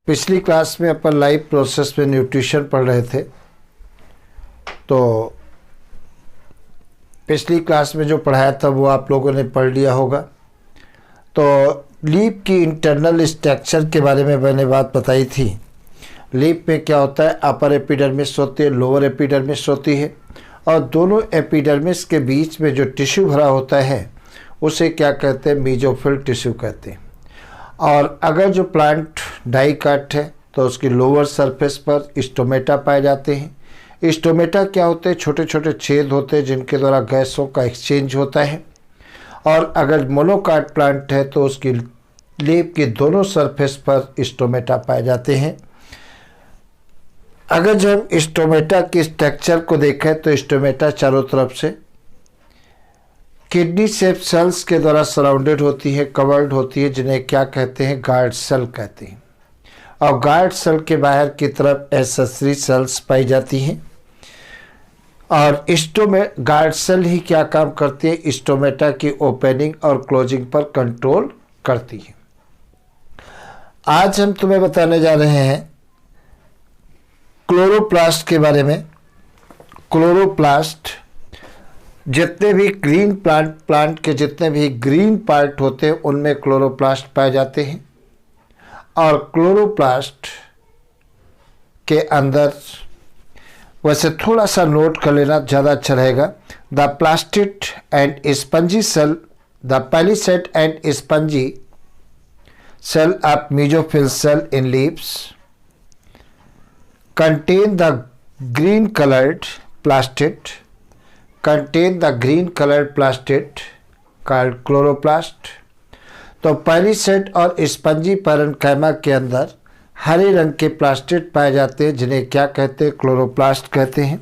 पिछली क्लास में अपन live process में न्यूट्रिशन पढ़ रहे थे। तो पिछली क्लास में जो पढ़ाया था वो आप लोगों ने पढ़ लिया होगा। तो लीफ की इंटरनल स्ट्रक्चर के बारे में मैंने बात बताई थी। लीफ में क्या होता है, अपर एपिडर्मिस होती है, लोअर एपिडर्मिस होती है, और दोनों एपिडर्मिस के बीच में जो टिश्यू भरा होता है उसे क्या कहते हैं, मेसोफिल टिश्यू कहते हैं। और अगर जो प्लांट डाइकाट है तो उसकी लोअर सरफेस पर स्टोमेटा पाए जाते हैं। स्टोमेटा क्या होते हैं, छोटे छोटे छेद होते हैं जिनके द्वारा गैसों का एक्सचेंज होता है। और अगर मोनोकाट प्लांट है तो उसकी लीफ की दोनों सरफेस पर स्टोमेटा पाए जाते हैं। अगर जब हम स्टोमेटा की स्ट्रक्चर को देखें तो स्टोमेटा चारों तरफ से किडनी शेप सेल्स के द्वारा सराउंडेड होती है, कवर्ड होती है, जिन्हें क्या कहते हैं, गार्ड सेल कहते हैं। और गार्ड सेल के बाहर की तरफ एसेसरी सेल्स पाई जाती हैं। और गार्ड सेल ही क्या काम करती है, स्टोमेटा की ओपनिंग और क्लोजिंग पर कंट्रोल करती है। आज हम तुम्हें बताने जा रहे हैं क्लोरोप्लास्ट के बारे में। क्लोरोप्लास्ट जितने भी ग्रीन प्लांट के जितने भी ग्रीन पार्ट होते हैं उनमें क्लोरोप्लास्ट पाए जाते हैं। और क्लोरोप्लास्ट के अंदर वैसे थोड़ा सा नोट कर लेना ज़्यादा अच्छा रहेगा। The plastid and spongy cell, the palisade and spongy cell of mesophyll cell in leaves contain the green colored plastid called chloroplast। तो पैलिसेड और स्पंजी पैरेन्काइमा के अंदर हरे रंग के प्लास्टिड पाए जाते हैं जिन्हें क्या कहते हैं, क्लोरोप्लास्ट कहते हैं।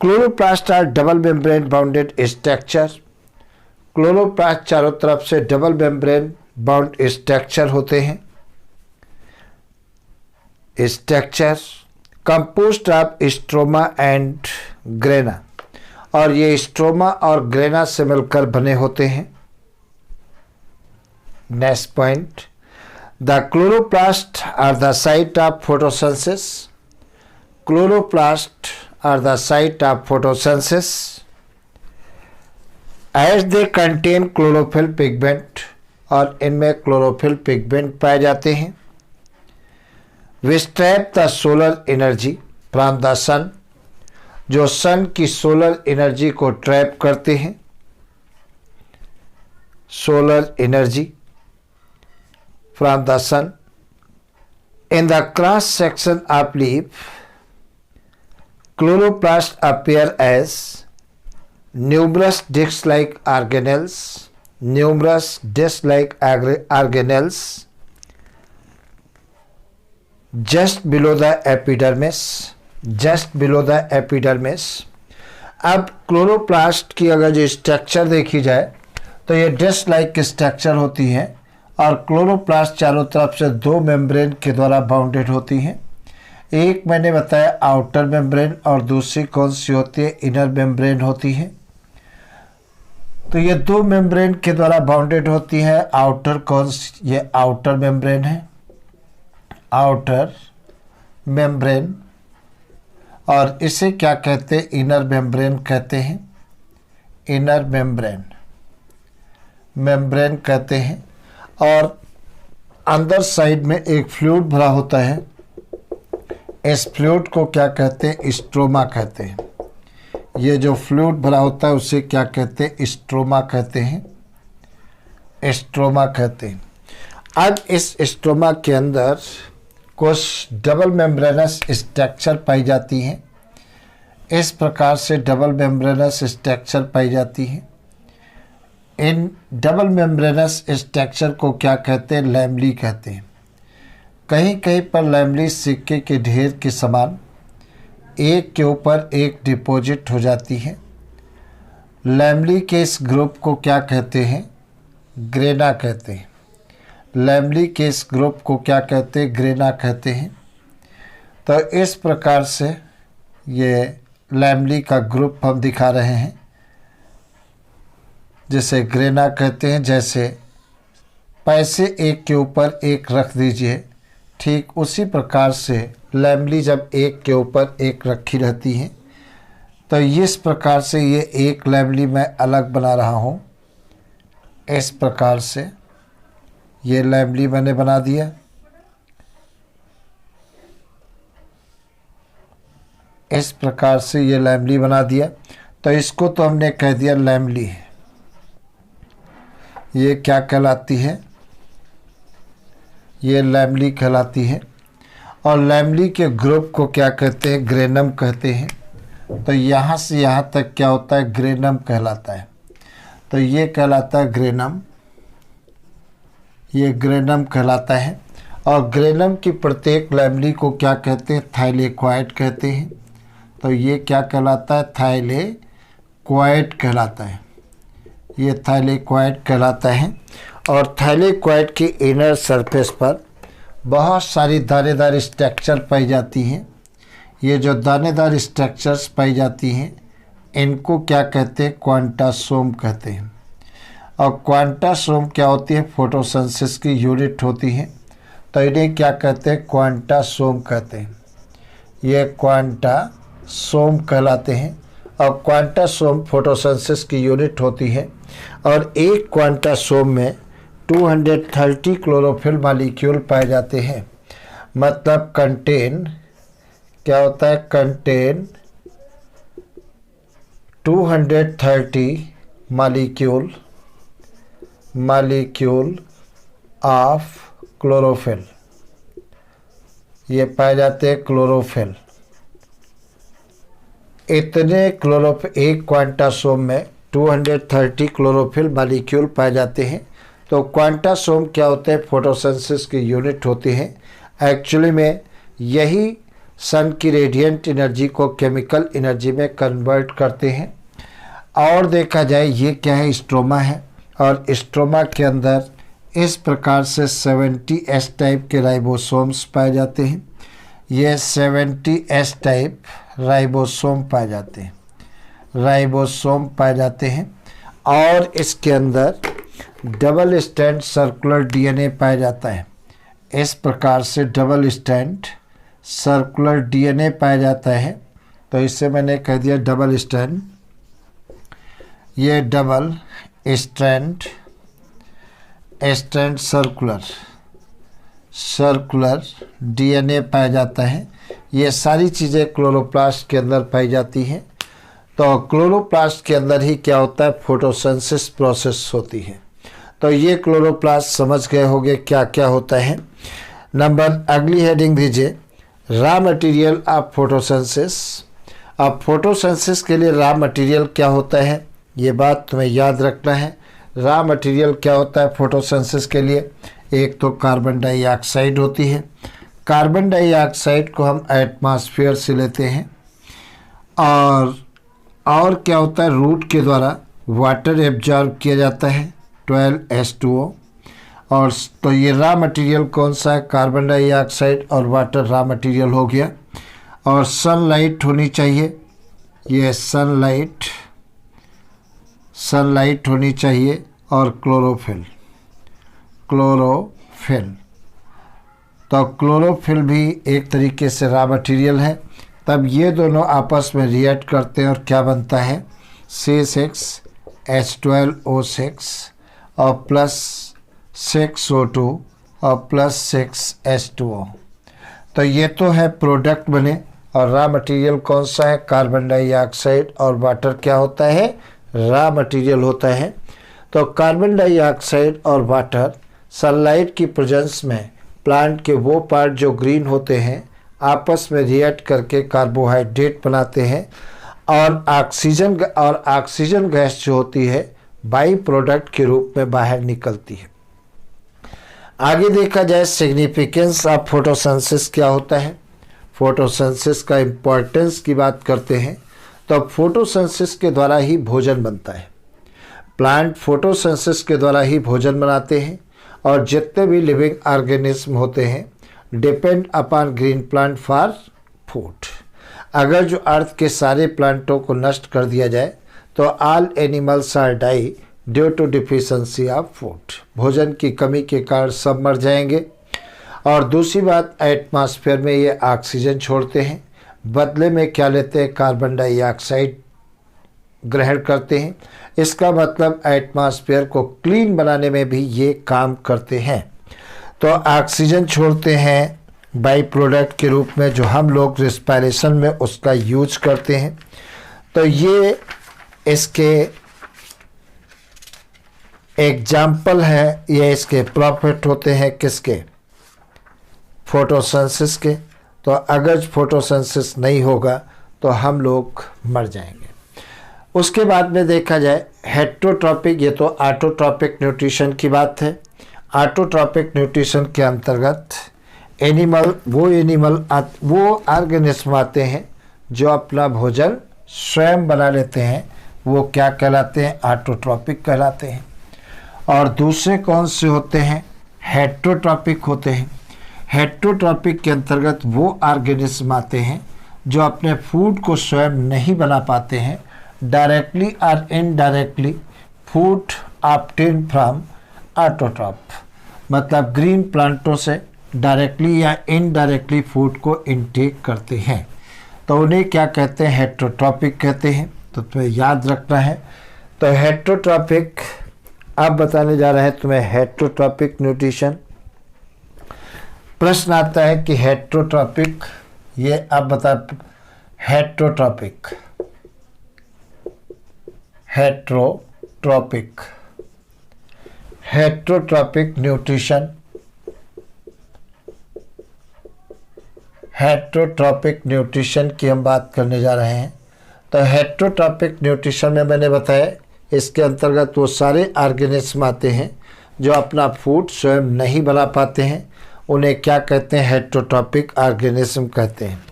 Chloroplast are double membrane bounded structure. Chloroplast चारों तरफ से डबल मेम्ब्रेन बाउंड स्ट्रक्चर होते हैं। Structure composed of stroma and grana, और ये स्ट्रोमा और ग्रेना से मिलकर बने होते हैं। Next point, the chloroplast are the site of photosynthesis. Chloroplast are the site of photosynthesis as they contain chlorophyll pigment, और इनमें क्लोरोफिल पिगमेंट पाए जाते हैं। Which trap the solar energy from the sun, जो सन की सोलर एनर्जी को trap करते हैं। Solar energy from the sun. In the cross section of leaf chloroplast appear as numerous disc like organelles just below the epidermis। अब क्लोरोप्लास्ट की अगर जो स्ट्रक्चर देखी जाए तो ये डिस्क लाइक स्ट्रक्चर होती है, और क्लोरोप्लास्ट चारों तरफ से दो मेम्ब्रेन के द्वारा बाउंडेड होती हैं। एक मैंने बताया आउटर मेम्ब्रेन, और दूसरी कौन सी होती है, इनर मेम्ब्रेन होती है। तो ये दो मेम्ब्रेन के द्वारा बाउंडेड होती है। आउटर कौन सी, ये आउटर मेम्ब्रेन है, आउटर मेम्ब्रेन, और इसे क्या कहते हैं, इनर मेम्ब्रेन कहते हैं। इनर मेम्ब्रेन कहते हैं। और अंदर साइड में एक फ्लूइड भरा होता है, इस फ्लूइड को क्या कहते हैं, स्ट्रोमा कहते हैं। ये जो फ्लूइड भरा होता है उसे क्या कहते हैं, स्ट्रोमा कहते हैं। स्ट्रोमा कहते हैं। अब इस स्ट्रोमा के अंदर कुछ डबल मेम्ब्रेनस स्ट्रक्चर पाई जाती हैं। इस प्रकार से डबल मेम्ब्रेनस स्ट्रक्चर पाई जाती हैं। इन डबल मेम्ब्रेनस स्ट्रक्चर को क्या कहते हैं, लैमली कहते हैं। कहीं कहीं पर लैमली सिक्के के ढेर के समान एक के ऊपर एक डिपॉजिट हो जाती है। लैमली के इस ग्रुप को क्या कहते हैं, ग्रेना कहते हैं। लैमली के इस ग्रुप को क्या कहते हैं, ग्रेना कहते हैं। तो इस प्रकार से ये लैमली का ग्रुप हम दिखा रहे हैं, जिसे ग्रेना कहते हैं। जैसे पैसे एक के ऊपर एक रख दीजिए, ठीक उसी प्रकार से लैमली जब एक के ऊपर एक रखी रहती हैं तो इस प्रकार से ये एक लैमली मैं अलग बना रहा हूँ। इस प्रकार से ये लैमली मैंने बना दिया। इस प्रकार से ये लैमली बना दिया। तो इसको तो हमने कह दिया लैमली है। ये क्या कहलाती है? ये लैमली कहलाती है। और लैमली के ग्रुप को क्या कहते हैं? ग्रेनम कहते हैं। तो यहाँ से यहाँ तक क्या होता है? ग्रेनम कहलाता है। तो ये कहलाता है ग्रेनम। ये ग्रेनम कहलाता है। और ग्रेनम की प्रत्येक लैमली को क्या कहते हैं? थाइलेक्वाइड कहते हैं। तो ये क्या कहलाता है? थाइलेक्वाइड कहलाता है। ये थाइलेक्वाइड कहलाता है। और थाइलेक्वाइड की इनर सरफेस पर बहुत सारी दानेदार स्ट्रक्चर पाई जाती हैं। ये जो दानेदार स्ट्रक्चर्स पाई जाती हैं इनको क्या कहते हैं? क्वांटासोम कहते हैं। और क्वांटासोम क्या होती है? फोटोसिंथेसिस की यूनिट होती है। तो इन्हें क्या कहते हैं? क्वांटासोम कहते हैं। ये क्वांटासोम कहलाते हैं। और क्वांटासोम फोटोसिंथेसिस की यूनिट होती है। और एक क्वांटासोम में 230 क्लोरोफिल मॉलिक्यूल पाए जाते हैं। मतलब कंटेन क्या होता है? Contain 230 molecule of chlorophyll. ये पाए जाते हैं क्लोरोफिल। इतने एक क्वांटासोम में 230 क्लोरोफिल मॉलिक्यूल पाए जाते हैं। तो क्वांटासोम क्या होते हैं? फोटोसिंथेसिस की यूनिट होती है। एक्चुअली में यही सन की रेडिएंट एनर्जी को केमिकल एनर्जी में कन्वर्ट करते हैं। और देखा जाए ये क्या है? स्ट्रोमा है। और स्ट्रोमा के अंदर इस प्रकार से 70S टाइप के राइबोसोम्स पाए जाते हैं। ये 70S टाइप राइबोसोम पाए जाते हैं। राइबोसोम पाए जाते हैं। और इसके अंदर डबल स्टैंड सर्कुलर डीएनए पाया जाता है। इस प्रकार से डबल स्टैंड सर्कुलर डीएनए पाया जाता है। तो इससे मैंने कह दिया डबल स्टैंड। ये डबल स्टैंड सर्कुलर डीएनए पाया जाता है। ये सारी चीज़ें क्लोरोप्लास्ट के अंदर पाई जाती हैं। तो क्लोरोप्लास्ट के अंदर ही क्या होता है? फोटोसिंथेसिस प्रोसेस होती है। तो ये क्लोरोप्लास्ट समझ गए होंगे क्या क्या होता है। अगली हेडिंग दीजिए, रॉ मटेरियल ऑफ फोटोसिंथेसिस। अब फोटोसिंथेसिस के लिए रॉ मटेरियल क्या होता है ये बात तुम्हें याद रखना है। रॉ मटेरियल क्या होता है फोटोसिंथेसिस के लिए? एक तो कार्बन डाइऑक्साइड होती है। कार्बन डाइऑक्साइड को हम एटमॉस्फेयर से लेते हैं। और क्या होता है? रूट के द्वारा वाटर एब्जॉर्ब किया जाता है 12H2O। और तो ये रॉ मटेरियल कौन सा है? कार्बन डाइऑक्साइड और वाटर रॉ मटेरियल हो गया। और सनलाइट होनी चाहिए। ये सनलाइट होनी चाहिए। और क्लोरोफिल। तो क्लोरोफिल भी एक तरीके से रॉ मटेरियल है। तब ये दोनों आपस में रिएक्ट करते हैं और क्या बनता है? C6H12O6 और +6O2 और +6H2O। तो ये तो है प्रोडक्ट बने। और रॉ मटेरियल कौन सा है? कार्बन डाइऑक्साइड और वाटर क्या होता है? रॉ मटेरियल होता है। तो कार्बन डाइऑक्साइड और वाटर सनलाइट की प्रेजेंस में प्लांट के वो पार्ट जो ग्रीन होते हैं आपस में रिएक्ट करके कार्बोहाइड्रेट बनाते हैं। और ऑक्सीजन गैस जो होती है बाई प्रोडक्ट के रूप में बाहर निकलती है। आगे देखा जाए सिग्निफिकेंस ऑफ फोटोसिंथेसिस क्या होता है। फोटोसिंथेसिस का इम्पोर्टेंस की बात करते हैं तो फोटोसिंथेसिस के द्वारा ही भोजन बनता है। प्लांट फोटोसिंथेसिस के द्वारा ही भोजन बनाते हैं। और जितने भी लिविंग ऑर्गेनिज्म होते हैं depend upon green plant for food. अगर जो अर्थ के सारे प्लांटों को नष्ट कर दिया जाए तो all animals are die due to deficiency of food. भोजन की कमी के कारण सब मर जाएंगे। और दूसरी बात, एटमॉस्फेयर में ये ऑक्सीजन छोड़ते हैं, बदले में क्या लेते हैं, कार्बन डाइऑक्साइड ग्रहण करते हैं। इसका मतलब एटमॉस्फेयर को क्लीन बनाने में भी ये काम करते हैं। तो ऑक्सीजन छोड़ते हैं बाई प्रोडक्ट के रूप में, जो हम लोग रेस्पिरेशन में उसका यूज करते हैं। तो ये इसके एग्जाम्पल है, ये इसके प्रॉफिट होते हैं किसके, फोटोसिंथेसिस के। तो अगर फोटोसिंथेसिस नहीं होगा तो हम लोग मर जाएंगे। उसके बाद में देखा जाए हेटेरोट्रॉपिक, ये तो ऑटोट्रॉपिक न्यूट्रिशन की बात है। ऑटोट्रॉपिक न्यूट्रिशन के अंतर्गत वो ऑर्गेनिज्म आते हैं जो अपना भोजन स्वयं बना लेते हैं, वो क्या कहलाते हैं, ऑटोट्रॉपिक कहलाते हैं। और दूसरे कौन से होते हैं, हेटेरोट्रॉपिक होते हैं। हेटेरोट्रॉपिक के अंतर्गत वो ऑर्गेनिज्म आते हैं जो अपने फूड को स्वयं नहीं बना पाते हैं, डायरेक्टली और indirectly food obtain from autotroph, मतलब ग्रीन प्लांटों से डायरेक्टली या इनडायरेक्टली फूड को इनटेक करते हैं। तो उन्हें क्या कहते हैं, हेटेरोट्रॉपिक कहते हैं। तो तुम्हें याद रखना है। तो हेटेरोट्रॉपिक अब बताने जा रहे हैं तुम्हें हेटेरोट्रॉपिक न्यूट्रिशन। प्रश्न आता है कि हेटेरोट्रॉपिक, ये अब बता, हेटेरोट्रॉपिक न्यूट्रिशन, हेटेरोट्रॉपिक न्यूट्रिशन की हम बात करने जा रहे हैं। तो हेटेरोट्रॉपिक न्यूट्रिशन में मैंने बताया, इसके अंतर्गत वो सारे ऑर्गेनिज्म आते हैं जो अपना फूड स्वयं नहीं बना पाते हैं, उन्हें क्या कहते हैं, हेटेरोट्रॉपिक ऑर्गेनिज्म कहते हैं।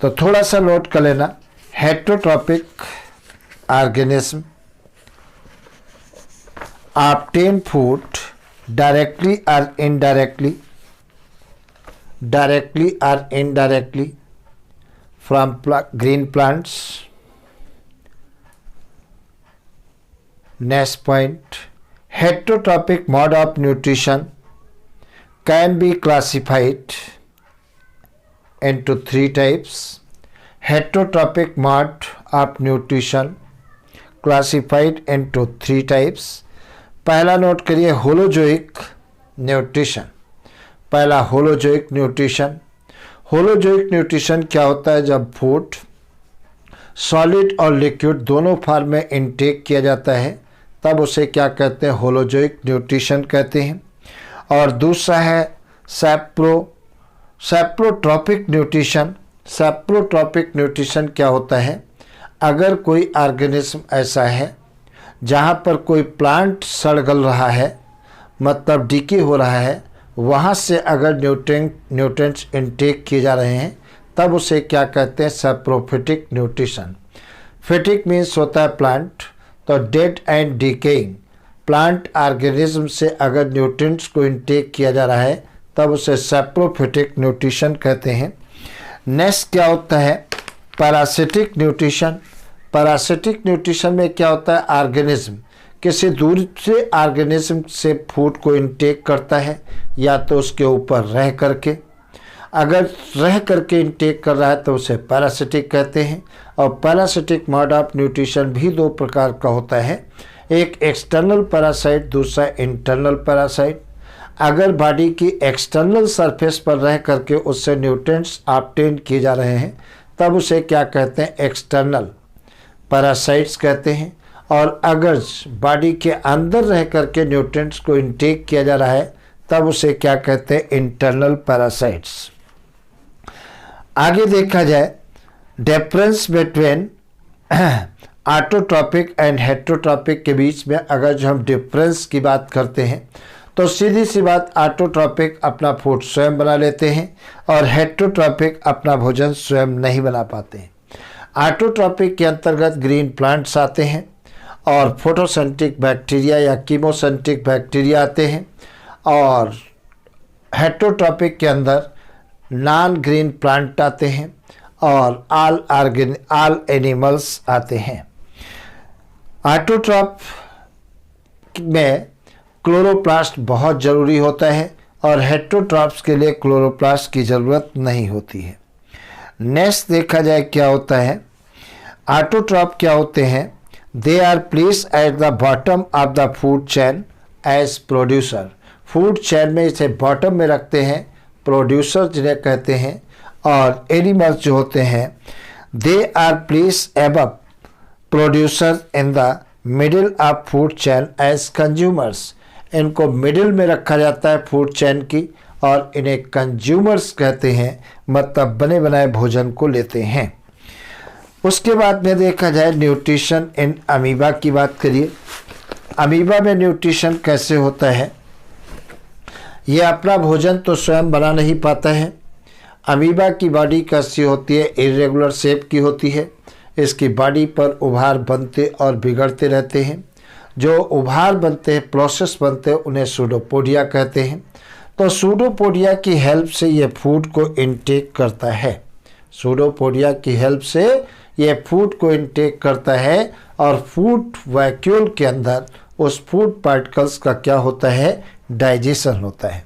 तो थोड़ा सा नोट कर लेना, heterotrophic organism obtain food directly or indirectly from green plants. Next point, heterotropic mode of nutrition can be classified into three types. Heterotropic mode of nutrition classified into three types. पहला note करिए, holozoic nutrition. पहला holozoic nutrition. Holozoic nutrition क्या होता है, जब food solid और liquid दोनों form में इनटेक किया जाता है तब उसे क्या कहते हैं, होलोजोइक न्यूट्रिशन कहते हैं। और दूसरा है सैप्रोट्रॉपिक न्यूट्रिशन। सैप्रोट्रॉपिक न्यूट्रिशन क्या होता है, अगर कोई ऑर्गेनिज्म ऐसा है जहाँ पर कोई प्लांट सड़ गल रहा है, मतलब डिके हो रहा है, वहाँ से अगर न्यूट्रिएंट्स इनटेक किए जा रहे हैं तब उसे क्या कहते हैं, सैप्रोफिटिक न्यूट्रिशन। फिटिक मीन्स होता है प्लांट, तो dead and decaying plant organism से अगर न्यूट्रिएंट्स को इनटेक किया जा रहा है तब उसे सैप्रोफिटिक न्यूट्रिशन कहते हैं। नेक्स्ट क्या होता है, पैरासिटिक न्यूट्रिशन। पैरासिटिक न्यूट्रिशन में क्या होता है, ऑर्गेनिज्म किसी दूसरे ऑर्गेनिज्म से फूड को इनटेक करता है, या तो उसके ऊपर रह करके, अगर रह करके इनटेक कर रहा है तो उसे पैरासिटिक कहते हैं। और पैरासिटिक मोड ऑफ न्यूट्रिशन भी दो प्रकार का होता है, एक एक्सटर्नल पैरासाइट, दूसरा इंटरनल पैरासाइट। अगर बॉडी की एक्सटर्नल सरफेस पर रह करके उससे न्यूट्रिएंट्स ऑब्टेन किए जा रहे हैं तब उसे क्या कहते हैं, एक्सटर्नल पैरासाइट्स कहते हैं। और अगर बॉडी के अंदर रह करके न्यूट्रिएंट्स को इनटेक किया जा रहा है तब उसे क्या कहते हैं, इंटरनल पैरासाइट्स। आगे देखा जाए difference between autotrophic and heterotrophic के बीच में अगर जो हम डिफरेंस की बात करते हैं तो सीधी सी बात, ऑटोट्रॉपिक अपना फूड स्वयं बना लेते हैं और हेटेरोट्रॉपिक अपना भोजन स्वयं नहीं बना पाते हैं। ऑटोट्रॉपिक के अंतर्गत ग्रीन प्लांट्स आते हैं और फोटोसिंथेटिक बैक्टीरिया या कीमोसिंथेटिक बैक्टीरिया आते हैं, और हेटेरोट्रॉपिक के अंदर नॉन ग्रीन प्लांट आते हैं और ऑल एनिमल्स आते हैं। ऑटोट्रॉप में क्लोरोप्लास्ट बहुत ज़रूरी होता है और हेटेरोट्रॉप्स के लिए क्लोरोप्लास्ट की ज़रूरत नहीं होती है। नेक्स्ट देखा जाए क्या होता है, ऑटोट्रॉप क्या होते हैं, they are placed at the bottom of the food chain as producer. Food chain में इसे बॉटम में रखते हैं, प्रोड्यूसर जिन्हें कहते हैं। और एनिमल्स जो होते हैं they are placed above producer in the middle of food chain as consumers. इनको मिडिल में रखा जाता है फूड चेन की, और इन्हें कंज्यूमर्स कहते हैं, मतलब बने बनाए भोजन को लेते हैं। उसके बाद में देखा जाए न्यूट्रिशन इन अमीबा की बात करिए। अमीबा में न्यूट्रिशन कैसे होता है, ये अपना भोजन तो स्वयं बना नहीं पाता है। अमीबा की बॉडी कैसी होती है, इरेगुलर शेप की होती है। इसकी बॉडी पर उभार बनते और बिगड़ते रहते हैं। जो उभार बनते हैं, प्रोसेस बनते हैं, उन्हें सूडोपोडिया कहते हैं। तो सूडोपोडिया की हेल्प से ये फूड को इनटेक करता है। सूडोपोडिया की हेल्प से ये फूड को इनटेक करता है, और फूड वैक्यूल के अंदर उस फूड पार्टिकल्स का क्या होता है, डाइजेशन होता है।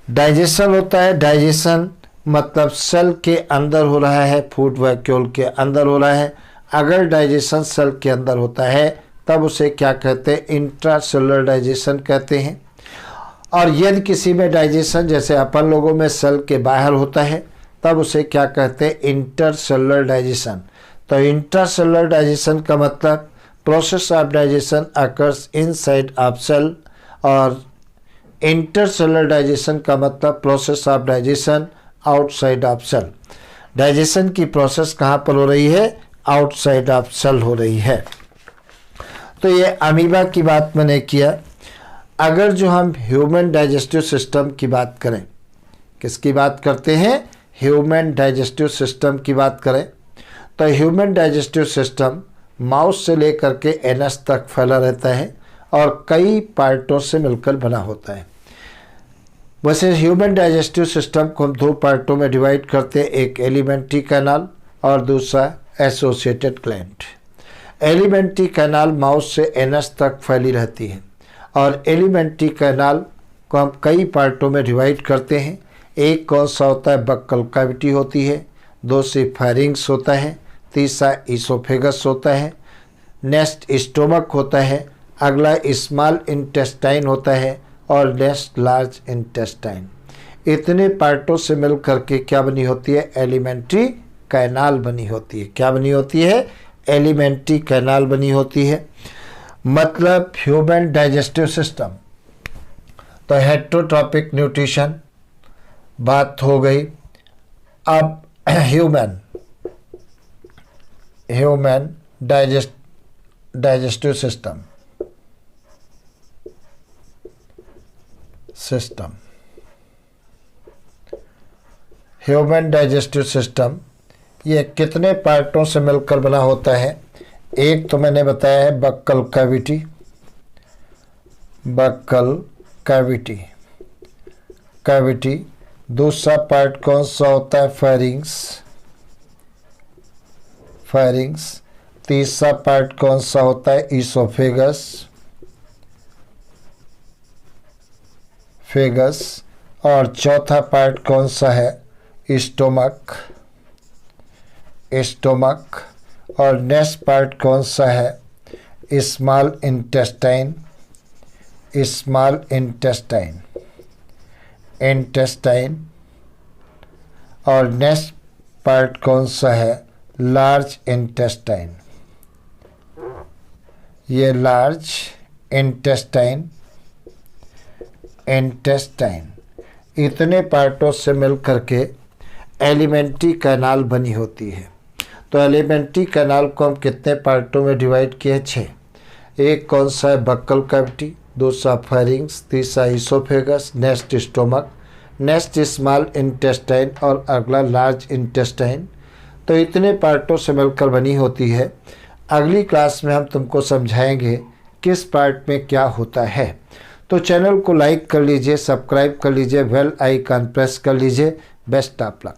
डाइजेशन होता है, डाइजेशन मतलब सेल के अंदर हो रहा है, फूड वैक्यूल के अंदर हो रहा है। अगर डाइजेशन सेल के अंदर होता है तब उसे क्या कहते हैं, इंट्रासेलुलर डाइजेशन कहते हैं। और यदि किसी में डाइजेशन जैसे अपन लोगों में सेल के बाहर होता है तब उसे क्या कहते हैं, इंटरसेलुलर डाइजेशन। तो इंट्रासेलुलर डाइजेशन का मतलब process of digestion occurs inside of cell, और इंटरसेलुलर डाइजेशन का मतलब process of digestion outside of cell. Digestion की प्रोसेस कहाँ पर हो रही है, आउटसाइड ऑफ सेल हो रही है। तो ये अमीबा की बात मैंने किया। अगर जो हम ह्यूमन डाइजेस्टिव सिस्टम की बात करें, किसकी बात करते हैं, ह्यूमन डाइजेस्टिव सिस्टम की बात करें, तो ह्यूमन डाइजेस्टिव सिस्टम माउस से लेकर के एनस तक फैला रहता है और कई पार्टों से मिलकर बना होता है। वैसे ह्यूमन डाइजेस्टिव सिस्टम को हम दो पार्टों में डिवाइड करते हैं, एक एलिमेंट्री कैनाल और दूसरा associated gland. Alimentary canal mouse से एनस तक फैली रहती है, और एलिमेंट्री कैनाल को हम कई पार्टों में डिवाइड करते हैं। एक कौन सा होता है, बक्कल कैविटी होती है, दूसरी फेरिंग्स होता है, तीसरा इसोफेगस होता है, नेक्स्ट स्टोमक होता है, अगला स्मॉल इंटेस्टाइन होता है, और नेक्स्ट लार्ज इंटेस्टाइन। इतने पार्टों से मिल करके क्या बनी होती है, एलिमेंट्री कैनाल बनी होती है। क्या बनी होती है, एलिमेंट्री कैनाल बनी होती है। मतलब ह्यूमन डाइजेस्टिव सिस्टम। तो हेटेरोट्रॉपिक न्यूट्रिशन बात हो गई। अब human digestive system human digestive system ये कितने पार्टों से मिलकर बना होता है। एक तो मैंने बताया है बक्कल कैविटी। दूसरा पार्ट कौन सा होता है, फेरिंग्स। तीसरा पार्ट कौन सा होता है, फेगस। और चौथा पार्ट कौन सा है, स्टोमक। और नेक्स्ट पार्ट कौन सा है, स्मॉल इंटेस्टाइन। और नेक्स्ट पार्ट कौन सा है, लार्ज इंटेस्टाइन। ये लार्ज इंटेस्टाइन इतने पार्टों से मिल करके एलिमेंट्री कैनाल बनी होती है। तो एलिमेंट्री कैनाल को हम कितने पार्टों में डिवाइड किए, 6। एक कौन सा है, बक्कल कैविटी, दूसरा फेरिंग्स, तीसरा oesophagus, next stomach, next small intestine और अगला लार्ज इंटेस्टाइन। तो इतने पार्टों से मिलकर बनी होती है। अगली क्लास में हम तुमको समझाएंगे किस पार्ट में क्या होता है। तो चैनल को लाइक कर लीजिए, सब्सक्राइब कर लीजिए, बेल आइकन प्रेस कर लीजिए। Best of luck.